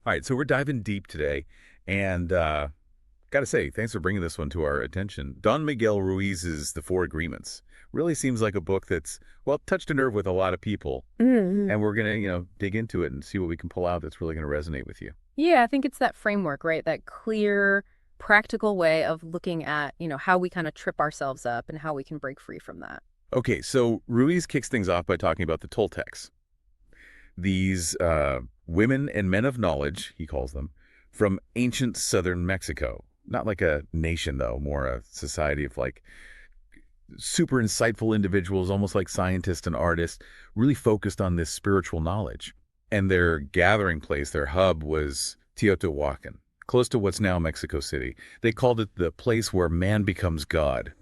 All right, so we're diving deep today, and got to say, thanks for bringing this one to our attention. Don Miguel Ruiz's The Four Agreements really seems like a book that's, well, touched a nerve with a lot of people, Hmm. and we're going to, dig into it and see what we can pull out that's really going to resonate with you. Yeah, I think it's that framework, right? That clear, practical way of looking at, how we kind of trip ourselves up and how we can break free from that. Okay, so Ruiz kicks things off by talking about the Toltecs. These women and men of knowledge, he calls them, from ancient southern Mexico. Not like a nation, though, more a society of like super insightful individuals, almost like scientists and artists, really focused on this spiritual knowledge. And their gathering place, their hub, was Teotihuacan, close to what's now Mexico City. They called it the place where man becomes God.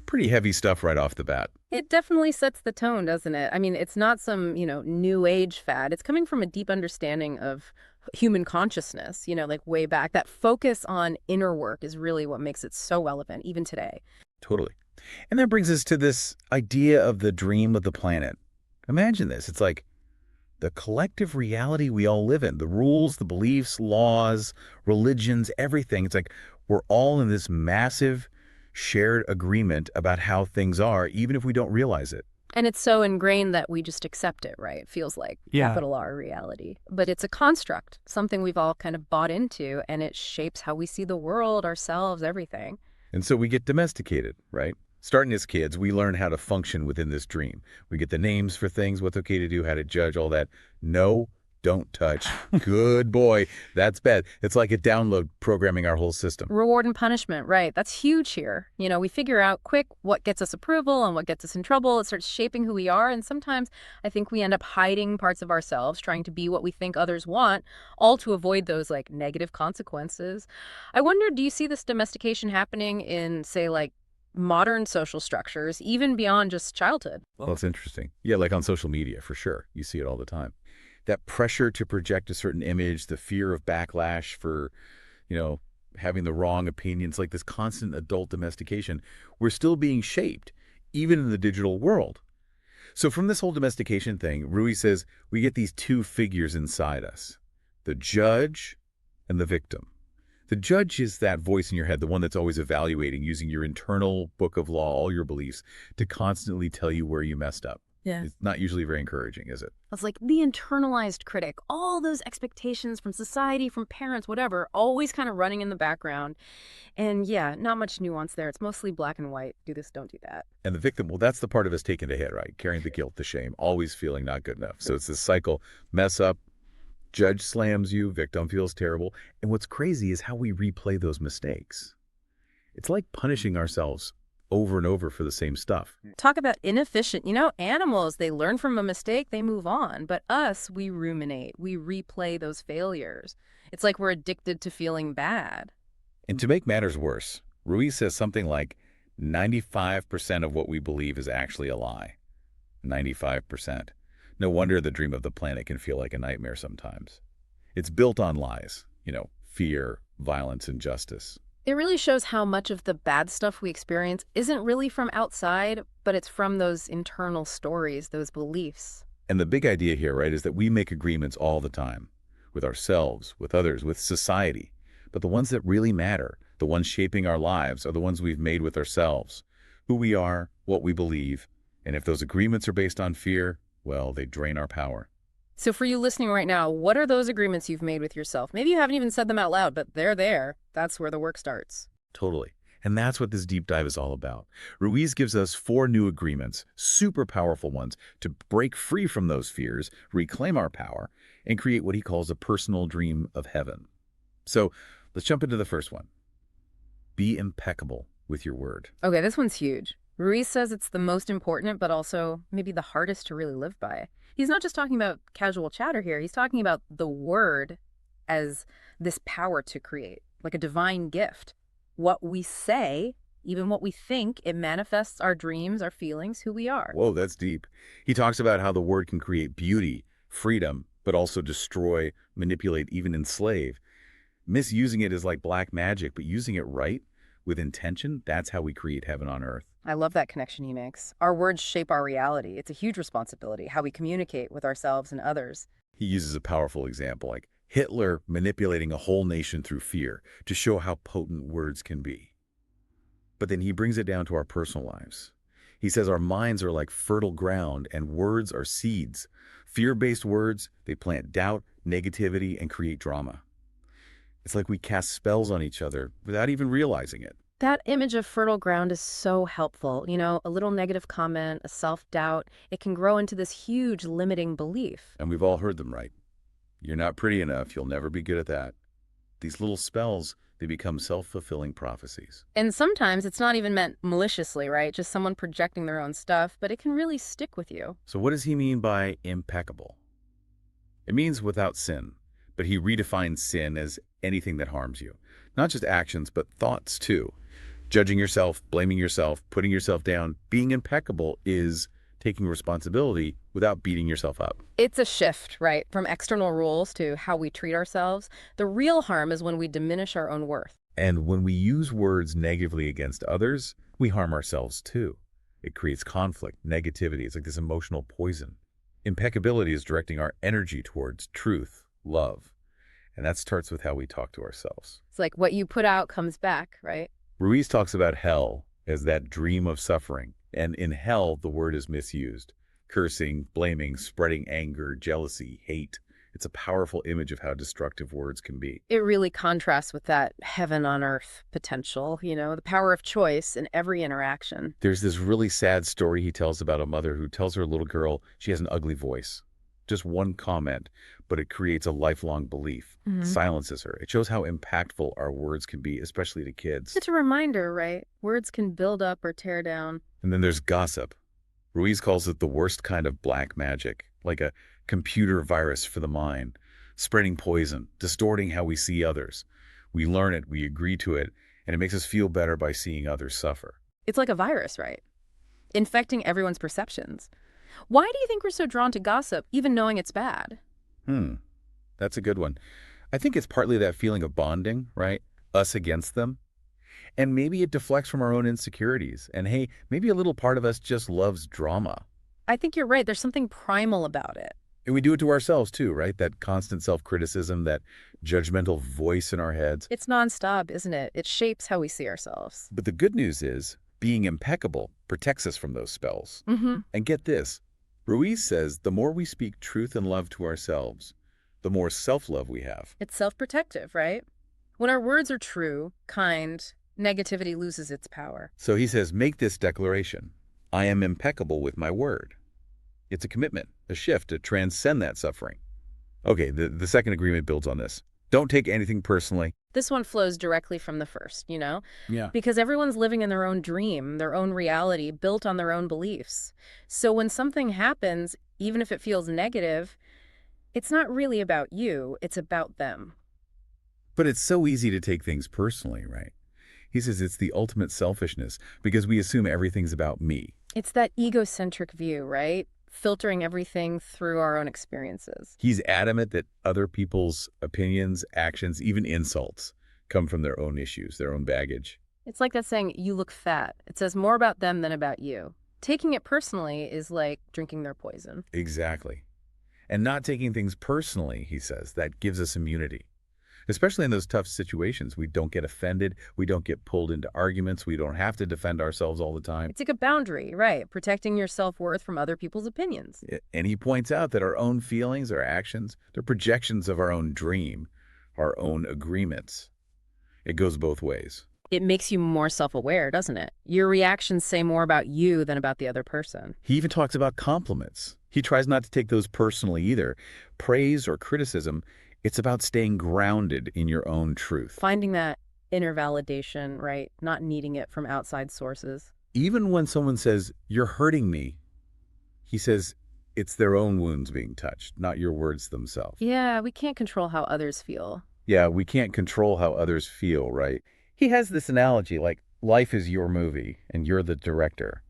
Pretty heavy stuff right off the bat. It definitely sets the tone, doesn't it? I mean, it's not some, new age fad. It's coming from a deep understanding of human consciousness, like way back. That focus on inner work is really what makes it so relevant, even today. Totally. And that brings us to this idea of the dream of the planet. Imagine this. It's like the collective reality we all live in, the rules, the beliefs, laws, religions, everything. It's like we're all in this massive shared agreement about how things are, even if we don't realize it. And it's so ingrained that we just accept it, right? It feels like Yeah. capital R reality. But it's a construct, something we've all kind of bought into, and it shapes how we see the world, ourselves, everything. And so we get domesticated, right? Starting as kids, we learn how to function within this dream. We get the names for things, what's okay to do, how to judge, all that. No, don't touch. Good boy. That's bad. It's like a download programming our whole system. Reward and punishment, right? That's huge here. We figure out quick what gets us approval and what gets us in trouble. It starts shaping who we are. And sometimes I think we end up hiding parts of ourselves, trying to be what we think others want, all to avoid those like negative consequences. I wonder, do you see this domestication happening in, say, like modern social structures, even beyond just childhood? Well, it's interesting. Yeah, like on social media, for sure. You see it all the time. That pressure to project a certain image, the fear of backlash for, you know, having the wrong opinions, like this constant adult domestication, we're still being shaped, even in the digital world. So from this whole domestication thing, Rui says we get these two figures inside us, the judge and the victim. The judge is that voice in your head, the one that's always evaluating, using your internal book of law, all your beliefs, to constantly tell you where you messed up. Yeah. It's not usually very encouraging, is it? It's like the internalized critic, all those expectations from society, from parents, whatever, always kind of running in the background. And yeah, not much nuance there. It's mostly black and white. Do this, don't do that. And the victim, well, that's the part of us taking the hit, right? Carrying the guilt, the shame, always feeling not good enough. So it's this cycle, mess up, judge slams you, victim feels terrible. And what's crazy is how we replay those mistakes. It's like punishing ourselves over and over for the same stuff. Talk about inefficient. Animals, they learn from a mistake, they move on. But us, we ruminate, we replay those failures. It's like we're addicted to feeling bad. And to make matters worse, Ruiz says something like 95% of what we believe is actually a lie. 95%. No wonder the dream of the planet can feel like a nightmare sometimes. It's built on lies, fear, violence, injustice. It really shows how much of the bad stuff we experience isn't really from outside, but it's from those internal stories, those beliefs. And the big idea here, right, is that we make agreements all the time with ourselves, with others, with society. But the ones that really matter, the ones shaping our lives, are the ones we've made with ourselves. Who we are, what we believe. And if those agreements are based on fear, well, they drain our power. So for you listening right now, what are those agreements you've made with yourself? Maybe you haven't even said them out loud, but they're there. That's where the work starts. Totally. And that's what this deep dive is all about. Ruiz gives us 4 new agreements, super powerful ones, to break free from those fears, reclaim our power, and create what he calls a personal dream of heaven. So let's jump into the first one. Be impeccable with your word. Okay, this one's huge. Ruiz says it's the most important, but also maybe the hardest to really live by. He's not just talking about casual chatter here. He's talking about the word as this power to create, like a divine gift. What we say, even what we think, it manifests our dreams, our feelings, who we are. Whoa, that's deep. He talks about how the word can create beauty, freedom, but also destroy, manipulate, even enslave. Misusing it is like black magic, but using it right, with intention, that's how we create heaven on earth. I love that connection he makes. Our words shape our reality. It's a huge responsibility, how we communicate with ourselves and others. He uses a powerful example like Hitler manipulating a whole nation through fear to show how potent words can be. But then he brings it down to our personal lives. He says our minds are like fertile ground and words are seeds. Fear-based words, they plant doubt, negativity, and create drama. It's like we cast spells on each other without even realizing it. That image of fertile ground is so helpful. A little negative comment, a self-doubt, it can grow into this huge limiting belief. And we've all heard them, right? You're not pretty enough. You'll never be good at that. These little spells, they become self-fulfilling prophecies. And sometimes it's not even meant maliciously, right? Just someone projecting their own stuff, but it can really stick with you. So what does he mean by impeccable? It means without sin, but he redefines sin as anything that harms you. Not just actions, but thoughts too. Judging yourself, blaming yourself, putting yourself down. Being impeccable is taking responsibility without beating yourself up. It's a shift, right? From external rules to how we treat ourselves. The real harm is when we diminish our own worth. And when we use words negatively against others, we harm ourselves too. It creates conflict, negativity. It's like this emotional poison. Impeccability is directing our energy towards truth, love. And that starts with how we talk to ourselves. It's like what you put out comes back, right? Ruiz talks about hell as that dream of suffering. And in hell, the word is misused. Cursing, blaming, spreading anger, jealousy, hate. It's a powerful image of how destructive words can be. It really contrasts with that heaven on earth potential, the power of choice in every interaction. There's this really sad story he tells about a mother who tells her little girl she has an ugly voice. Just one comment, but it creates a lifelong belief. Silences her. It shows how impactful our words can be, especially to kids. It's a reminder, right? Words can build up or tear down. And then there's gossip. Ruiz calls it the worst kind of black magic, like a computer virus for the mind, spreading poison, distorting how we see others. We learn it, we agree to it, and it makes us feel better by seeing others suffer. It's like a virus, right? Infecting everyone's perceptions. Why do you think we're so drawn to gossip, even knowing it's bad? That's a good one. I think it's partly that feeling of bonding, right? Us against them. And maybe it deflects from our own insecurities. And hey, maybe a little part of us just loves drama. I think you're right. There's something primal about it. And we do it to ourselves too, right? That constant self-criticism, that judgmental voice in our heads. It's nonstop, isn't it? It shapes how we see ourselves. But the good news is being impeccable protects us from those spells. And get this, Ruiz says the more we speak truth and love to ourselves, the more self-love we have. It's self-protective, right? When our words are true, kind, negativity loses its power. So he says, make this declaration. I am impeccable with my word. It's a commitment, a shift to transcend that suffering. Okay, the second agreement builds on this. Don't take anything personally. This one flows directly from the first, Yeah. Because everyone's living in their own dream, their own reality, built on their own beliefs. So when something happens, even if it feels negative, it's not really about you, it's about them. But it's so easy to take things personally, right? He says it's the ultimate selfishness because we assume everything's about me. It's that egocentric view, right? Filtering everything through our own experiences. He's adamant that other people's opinions, actions, even insults come from their own issues, their own baggage. It's like that saying, you look fat. It says more about them than about you. Taking it personally is like drinking their poison. Exactly. And not taking things personally, he says, that gives us immunity. Especially in those tough situations, we don't get offended, we don't get pulled into arguments, we don't have to defend ourselves all the time. It's like a boundary, right? Protecting your self-worth from other people's opinions. And he points out that our own feelings, our actions, they're projections of our own dream, our own agreements. It goes both ways. It makes you more self-aware, doesn't it? Your reactions say more about you than about the other person. He even talks about compliments. He tries not to take those personally either. Praise or criticism, it's about staying grounded in your own truth. Finding that inner validation, right? Not needing it from outside sources. Even when someone says, you're hurting me, he says it's their own wounds being touched, not your words themselves. Yeah, we can't control how others feel. Yeah, we can't control how others feel, right? He has this analogy like life is your movie and you're the director.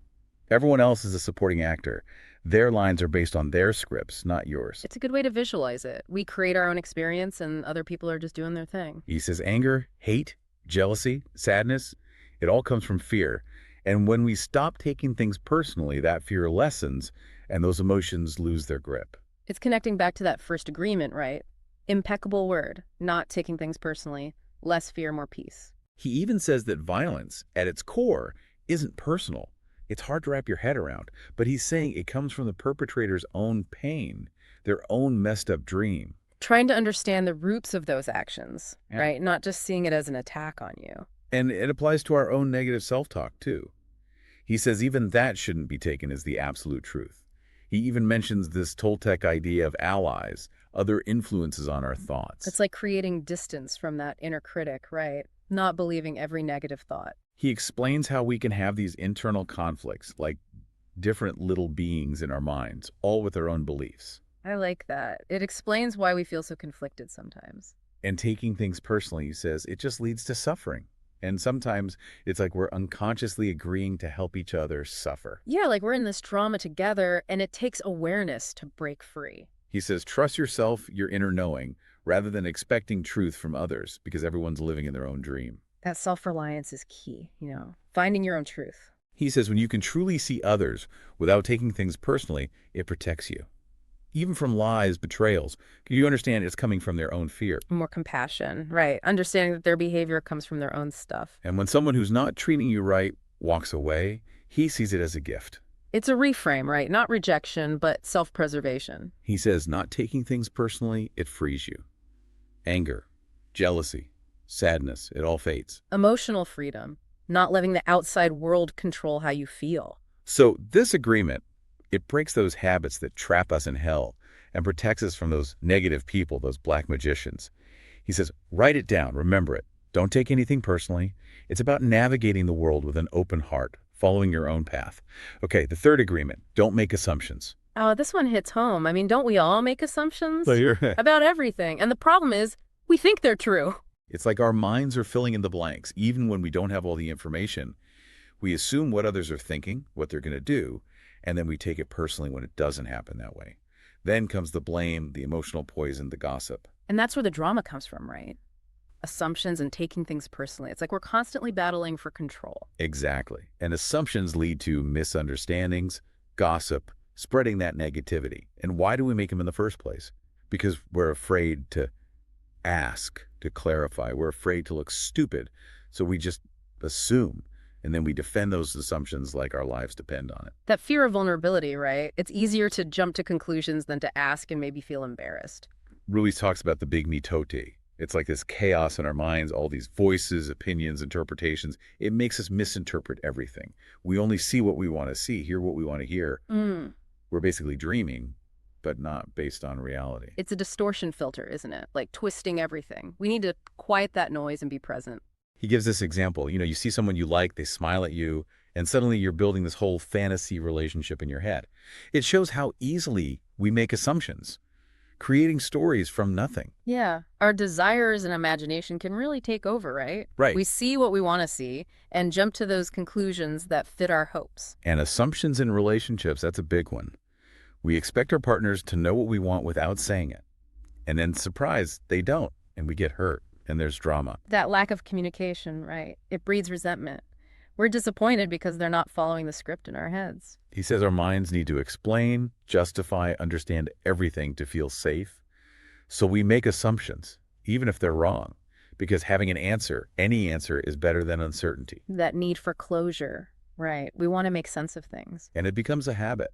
Everyone else is a supporting actor. Their lines are based on their scripts, not yours. It's a good way to visualize it. We create our own experience and other people are just doing their thing. He says anger, hate, jealousy, sadness, it all comes from fear. And when we stop taking things personally, that fear lessens and those emotions lose their grip. It's connecting back to that first agreement, right? Impeccable word. Not taking things personally. Less fear, more peace. He even says that violence, at its core, isn't personal. It's hard to wrap your head around, but he's saying it comes from the perpetrator's own pain, their own messed up dream. Trying to understand the roots of those actions, Yeah. right? Not just seeing it as an attack on you. And it applies to our own negative self-talk, too. He says even that shouldn't be taken as the absolute truth. He even mentions this Toltec idea of allies, other influences on our thoughts. It's like creating distance from that inner critic, right? Not believing every negative thought. He explains how we can have these internal conflicts, like different little beings in our minds, all with their own beliefs. I like that. It explains why we feel so conflicted sometimes. And taking things personally, he says, it just leads to suffering. And sometimes it's like we're unconsciously agreeing to help each other suffer. Yeah, like we're in this drama together, and it takes awareness to break free. He says, trust yourself, your inner knowing, rather than expecting truth from others, because everyone's living in their own dream. That self-reliance is key, finding your own truth. He says, when you can truly see others without taking things personally, it protects you. Even from lies, betrayals, you understand it's coming from their own fear. More compassion, right? Understanding that their behavior comes from their own stuff. And when someone who's not treating you right walks away, he sees it as a gift. It's a reframe, right? Not rejection, but self-preservation. He says, not taking things personally, it frees you. Anger, jealousy, sadness, it all fades. Emotional freedom, not letting the outside world control how you feel. So this agreement, it breaks those habits that trap us in hell and protects us from those negative people, those black magicians. He says, write it down, remember it. Don't take anything personally. It's about navigating the world with an open heart, following your own path. Okay, the third agreement, don't make assumptions. Oh, this one hits home. I mean, don't we all make assumptions So about everything? And the problem is, we think they're true. It's like our minds are filling in the blanks, even when we don't have all the information. We assume what others are thinking, what they're going to do, and then we take it personally when it doesn't happen that way. Then comes the blame, the emotional poison, the gossip. And that's where the drama comes from, right? Assumptions and taking things personally. It's like we're constantly battling for control. Exactly. And assumptions lead to misunderstandings, gossip, spreading that negativity. And why do we make them in the first place? Because we're afraid to ask, to clarify. We're afraid to look stupid. So we just assume. And then we defend those assumptions like our lives depend on it. That fear of vulnerability, right? It's easier to jump to conclusions than to ask and maybe feel embarrassed. Ruiz talks about the big mitote. It's like this chaos in our minds, all these voices, opinions, interpretations. It makes us misinterpret everything. We only see what we want to see, hear what we want to hear. We're basically dreaming, but not based on reality. It's a distortion filter, isn't it? Like twisting everything. We need to quiet that noise and be present. He gives this example. You see someone you like, they smile at you, and suddenly you're building this whole fantasy relationship in your head. It shows how easily we make assumptions, creating stories from nothing. Yeah. Our desires and imagination can really take over, right? Right. We see what we want to see and jump to those conclusions that fit our hopes. And assumptions in relationships, that's a big one. We expect our partners to know what we want without saying it. And then, surprise, they don't, and we get hurt, and there's drama. That lack of communication, right? It breeds resentment. We're disappointed because they're not following the script in our heads. He says our minds need to explain, justify, understand everything to feel safe. So we make assumptions, even if they're wrong, because having an answer, any answer, is better than uncertainty. That need for closure, right? We want to make sense of things. And it becomes a habit,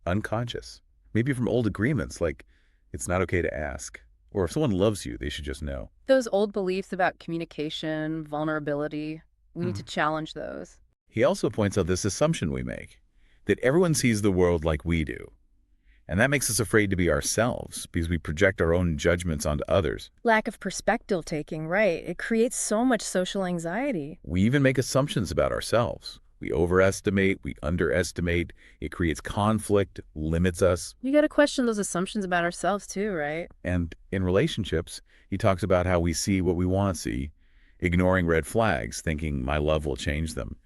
unconscious. Maybe from old agreements, like it's not okay to ask. Or if someone loves you, they should just know. Those old beliefs about communication, vulnerability, we need to challenge those. He also points out this assumption we make, that everyone sees the world like we do. And that makes us afraid to be ourselves because we project our own judgments onto others. Lack of perspective taking, right? It creates so much social anxiety. We even make assumptions about ourselves. We overestimate, we underestimate. It creates conflict, limits us. You got to question those assumptions about ourselves too, right? And in relationships, he talks about how we see what we want to see, ignoring red flags, thinking my love will change them.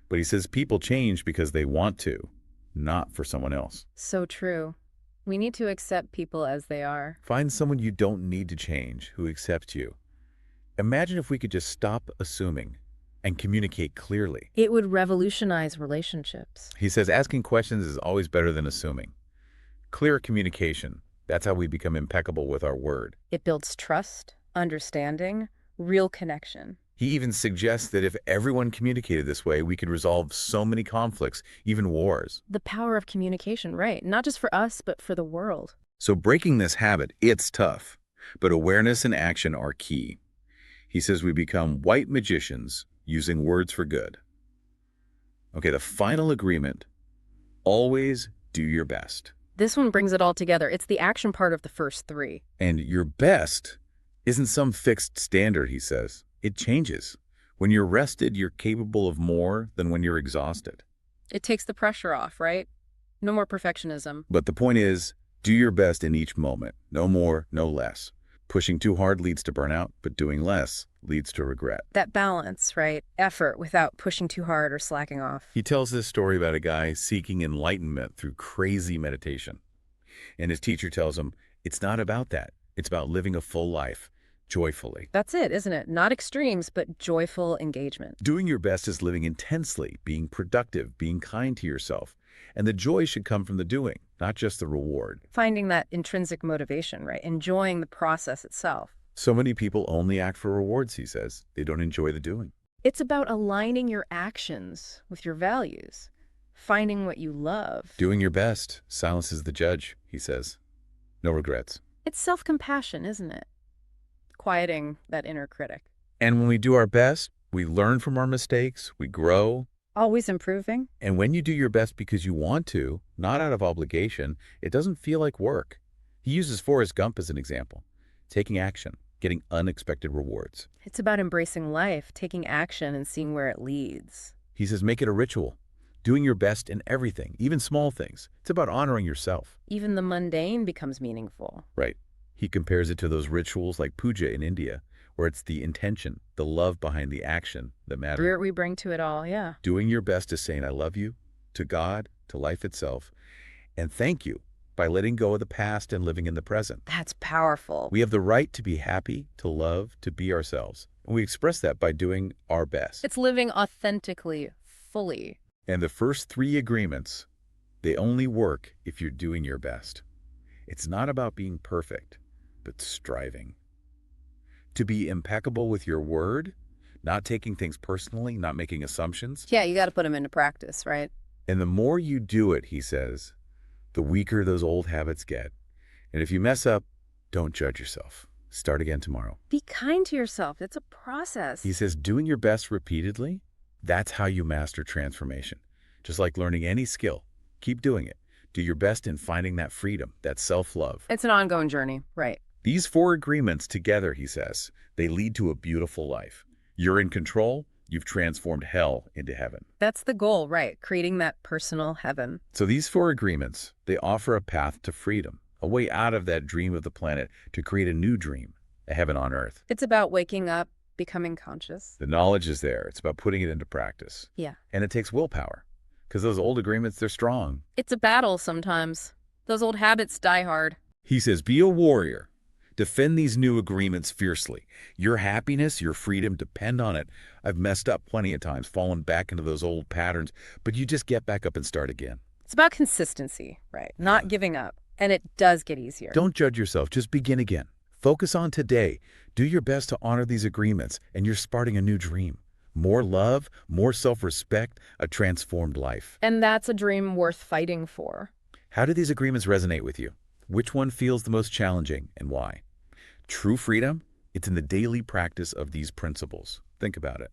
But he says people change because they want to, not for someone else. So true. We need to accept people as they are. Find someone you don't need to change, who accepts you. Imagine if we could just stop assuming and communicate clearly. It would revolutionize relationships. He says asking questions is always better than assuming. Clear communication, That's how we become impeccable with our word. It builds trust, understanding, real connection. He even suggests that if everyone communicated this way, we could resolve so many conflicts, even wars. The power of communication, right? Not just for us, but for the world. So breaking this habit, it's tough, but awareness and action are key. He says we become white magicians using words for good. Okay, the final agreement, always do your best. This one brings it all together. It's the action part of the first three. And your best isn't some fixed standard, he says. It changes. When you're rested, you're capable of more than when you're exhausted. It takes the pressure off, right? No more perfectionism. But the point is, do your best in each moment. No more, no less. Pushing too hard leads to burnout, but doing less leads to regret. That balance, right? Effort without pushing too hard or slacking off. He tells this story about a guy seeking enlightenment through crazy meditation. And his teacher tells him, it's not about that. It's about living a full life, joyfully. That's it, isn't it? Not extremes, but joyful engagement. Doing your best is living intensely, being productive, being kind to yourself. And the joy should come from the doing, not just the reward. Finding that intrinsic motivation, right? Enjoying the process itself. So many people only act for rewards, he says. They don't enjoy the doing. It's about aligning your actions with your values, finding what you love. Doing your best silences the judge, he says. No regrets. It's self-compassion, isn't it? Quieting that inner critic. And when we do our best, we learn from our mistakes, we grow. Always improving. And when you do your best because you want to, not out of obligation, it doesn't feel like work. He uses Forrest Gump as an example. Taking action, getting unexpected rewards. It's about embracing life, taking action and seeing where it leads. He says make it a ritual. Doing your best in everything, even small things. It's about honoring yourself. Even the mundane becomes meaningful. Right. He compares it to those rituals like puja in India, where it's the intention, the love behind the action that matters. Spirit we bring to it all, yeah. Doing your best is saying I love you, to God, to life itself, and thank you by letting go of the past and living in the present. That's powerful. We have the right to be happy, to love, to be ourselves. And we express that by doing our best. It's living authentically, fully. And the first three agreements, they only work if you're doing your best. It's not about being perfect, but striving. To be impeccable with your word, not taking things personally, not making assumptions. Yeah, you got to put them into practice, right? And the more you do it, he says, the weaker those old habits get. And if you mess up, don't judge yourself. Start again tomorrow. Be kind to yourself. It's a process. He says doing your best repeatedly, that's how you master transformation. Just like learning any skill, keep doing it. Do your best in finding that freedom, that self-love. It's an ongoing journey, right? These four agreements together, he says, they lead to a beautiful life. You're in control. You've transformed hell into heaven. That's the goal, right? Creating that personal heaven. So these four agreements, they offer a path to freedom, a way out of that dream of the planet to create a new dream, a heaven on earth. It's about waking up, becoming conscious. The knowledge is there. It's about putting it into practice. Yeah. And it takes willpower because those old agreements, they're strong. It's a battle sometimes. Those old habits die hard. He says, be a warrior. Defend these new agreements fiercely. Your happiness, your freedom depend on it. I've messed up plenty of times, fallen back into those old patterns, but you just get back up and start again. It's about consistency, right? Not giving up. And it does get easier. Don't judge yourself. Just begin again. Focus on today. Do your best to honor these agreements, and you're starting a new dream. More love, more self-respect, a transformed life. And that's a dream worth fighting for. How do these agreements resonate with you? Which one feels the most challenging and why? True freedom, it's in the daily practice of these principles. Think about it.